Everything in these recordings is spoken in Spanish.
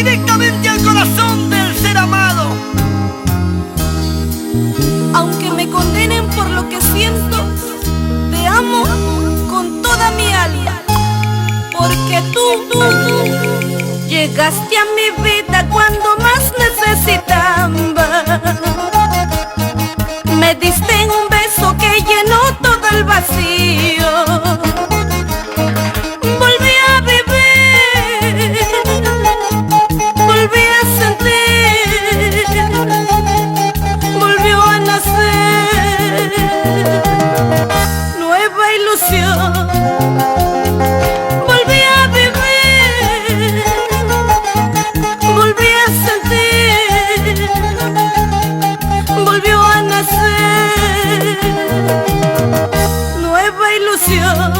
directamente al corazón del ser amado. Aunque me condenen por lo que siento, te amo con toda mi alma, porque tú llegaste a mi vida cuando más necesitaba. Me diste un beso que llenó todo el vacío. Volví a vivir, volví a sentir, volvió a nacer nueva ilusión. Volví a vivir, volví a sentir, volvió a nacer nueva ilusión.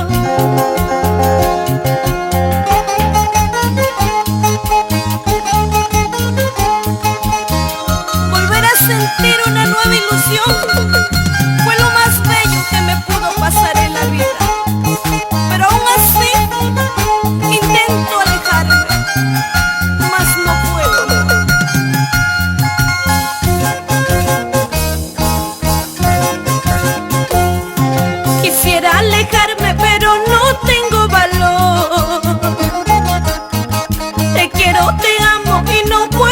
Volver a sentir una nueva ilusión fue lo más bello que me pudo pasar en la vida. Pero aún así intento alejarme, mas no puedo. Quisiera alejarme, pero no tengo valor. Te quiero, te amo y no puedo